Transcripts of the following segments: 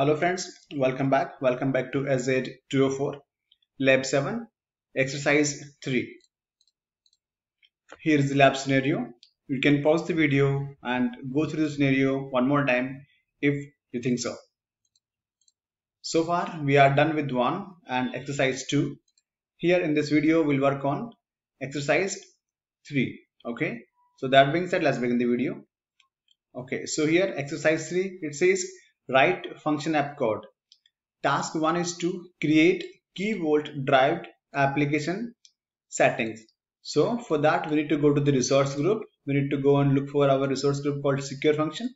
Hello friends, welcome back. Welcome back to SZ204 Lab 7 Exercise 3. Here is the lab scenario. You can pause the video and go through the scenario one more time if you think so. So far we are done with 1 and exercise 2. Here in this video we'll work on exercise 3. Okay, so that being said, let's begin the video. Okay, so here exercise 3, it says write function app code. Task 1 is to create key vault derived application settings. So for that we need to go to the resource group. We need to go and look for our resource group called secure function.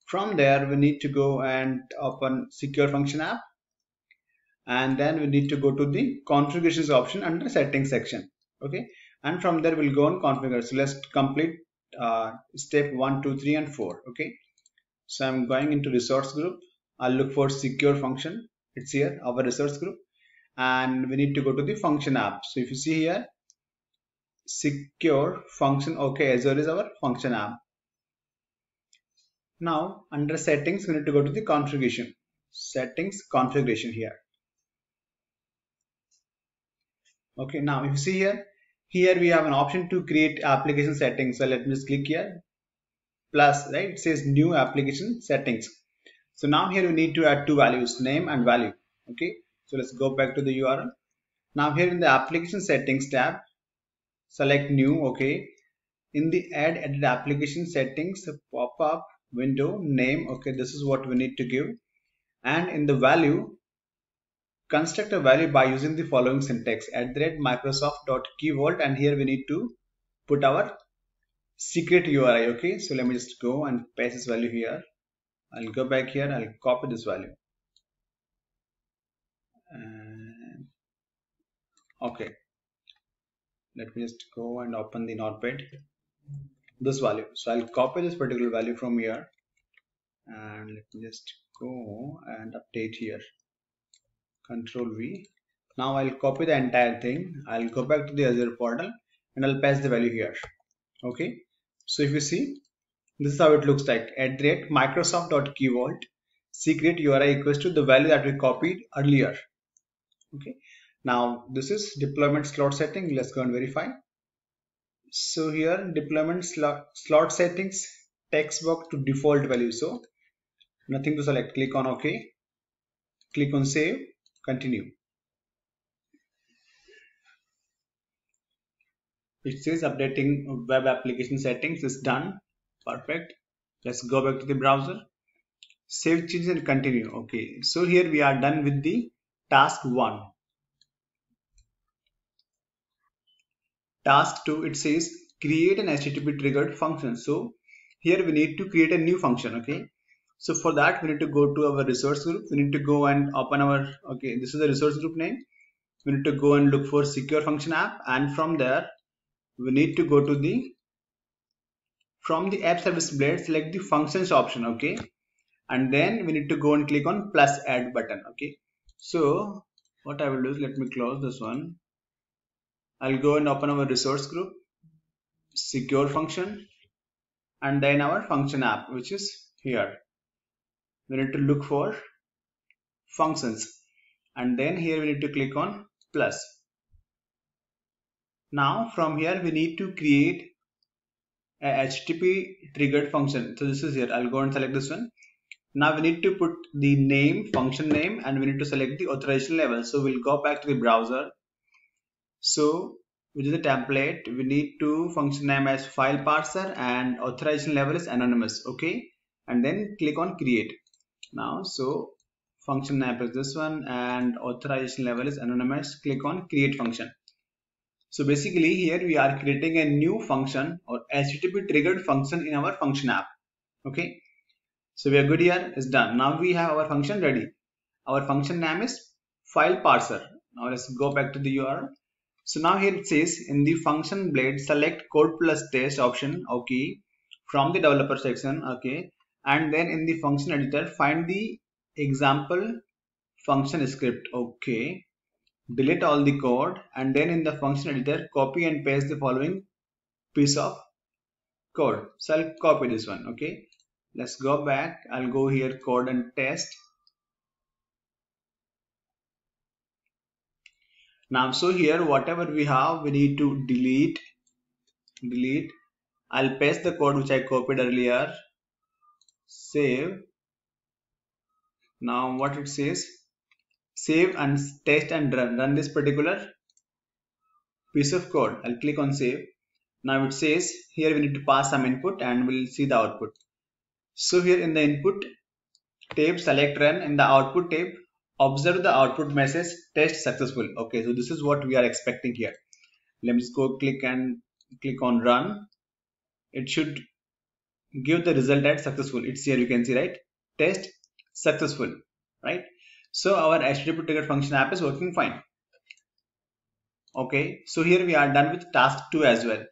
From there we need to go and open secure function app, and then we need to go to the configurations option under settings section. Okay, and from there we'll go and configure. So let's complete step 1, 2, 3 and 4. Okay, so I'm going into resource group. I'll look for secure function. It's here, our resource group, and we need to go to the function app. So if you see here, secure function, okay, Azure is our function app. Now under settings we need to go to the configuration, settings configuration here. Okay, now if you see here we have an option to create application settings. So let me just click here, plus, right, it says new application settings. So now here we need to add two values, name and value. Okay, so let's go back to the URL. Now here in the application settings tab, select new. Okay, in the add edit application settings pop-up window, name, okay, this is what we need to give, and in the value, construct a value by using the following syntax @microsoft.keyvault, and here we need to put our secret URI. Okay, so let me just go and paste this value here. I'll go back here, I'll copy this value, and okay, let me just go and open the notepad, this value. So I'll copy this particular value from here, and let me just go and update here, Control V. Now I'll copy the entire thing, I'll go back to the Azure portal and I'll paste the value here. Okay, so if you see, this is how it looks like, @microsoft.keyvault secret URI equals to the value that we copied earlier. Okay, now this is deployment slot setting. Let's go and verify. So here deployment slot settings text box to default value, so nothing to select. Click on OK, click on save, continue. It says updating web application settings is done. Perfect. Let's go back to the browser, save changes and continue. Okay, so here we are done with the task 1. Task 2, it says create an HTTP triggered function. So here we need to create a new function. Okay, so for that we need to go to our resource group. We need to go and open our, okay, this is the resource group name. We need to go and look for secure function app, and from there we need to go to the, from the app service blade, select the functions option. Okay, and then we need to go and click on plus add button. Okay, so what I will do is, let me close this one. I'll go and open our resource group, secure function, and then our function app, which is here. We need to look for functions, and then here we need to click on plus. Now from here we need to create a HTTP triggered function. So this is here, I'll go and select this one. Now we need to put the name, function name, and we need to select the authorization level. So we'll go back to the browser. So within the template we need to function name as file parser and authorization level is anonymous. Okay, and then click on create. Now so function name is this one and authorization level is anonymous. Click on create function. So basically here we are creating a new function or HTTP triggered function in our function app. Okay, so we are good here, it's done. Now we have our function ready. Our function name is file parser. Now let's go back to the URL. So now here it says in the function blade, select code plus test option. Okay, from the developer section. Okay, and then in the function editor find the example function script. Okay, delete all the code, and then in the function editor copy and paste the following piece of code. So I'll copy this one. Okay, let's go back. I'll go here, code and test. Now, so here whatever we have, we need to delete. I'll paste the code which I copied earlier. Save. Now what it says, save and test and run this particular piece of code. I'll click on save. Now it says here we need to pass some input and we'll see the output. So here in the input tab, select run. In the output tab, observe the output message test successful. Okay, so this is what we are expecting here. Let me just go click on run. It should give the result as successful. It's here, you can see, right? Test successful, right? So our HTTP trigger function app is working fine. Okay, so here we are done with task 2 as well.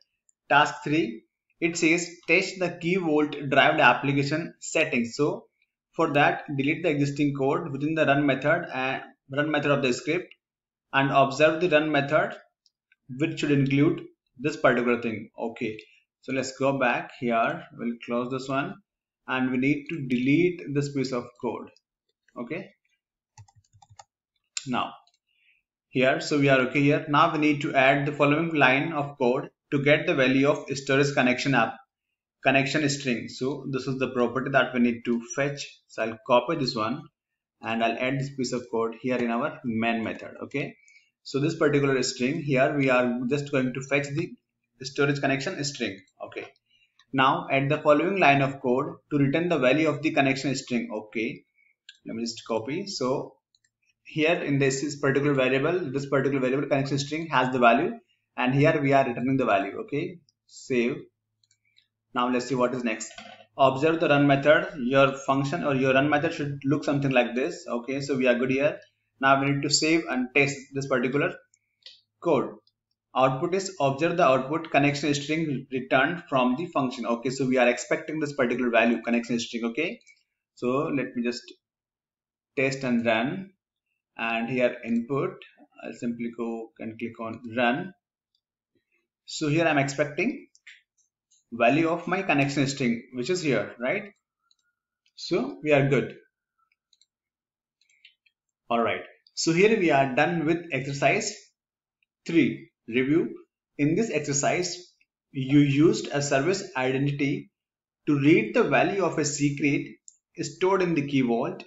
Task 3, it says test the key vault derived application settings. So for that, delete the existing code within the run method of the script and observe the run method, which should include this particular thing. Okay, so let's go back here. We'll close this one and we need to delete this piece of code. Okay, now here, so we are okay here. Now we need to add the following line of code to get the value of storage connection string. So this is the property that we need to fetch. So I'll copy this one and I'll add this piece of code here in our main method. Okay, so this particular string here, we are just going to fetch the storage connection string. Okay, now add the following line of code to return the value of the connection string. Okay, let me just copy. So here in this particular variable connection string has the value, and here we are returning the value. Okay, save. Now let's see what is next. Observe the run method. Your function or your run method should look something like this. Okay, so we are good here. Now we need to save and test this particular code. Output is observe the output connection string returned from the function. Okay, so we are expecting this particular value connection string. Okay, so let me just test and run. And here input, I'll simply go and click on run. So here I'm expecting value of my connection string, which is here, right? So we are good. All right, so here we are done with exercise 3 review. In this exercise, you used a service identity to read the value of a secret stored in the key vault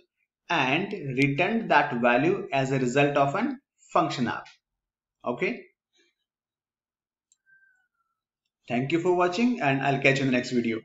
and returned that value as a result of an function app. Okay, thank you for watching and I'll catch you in the next video.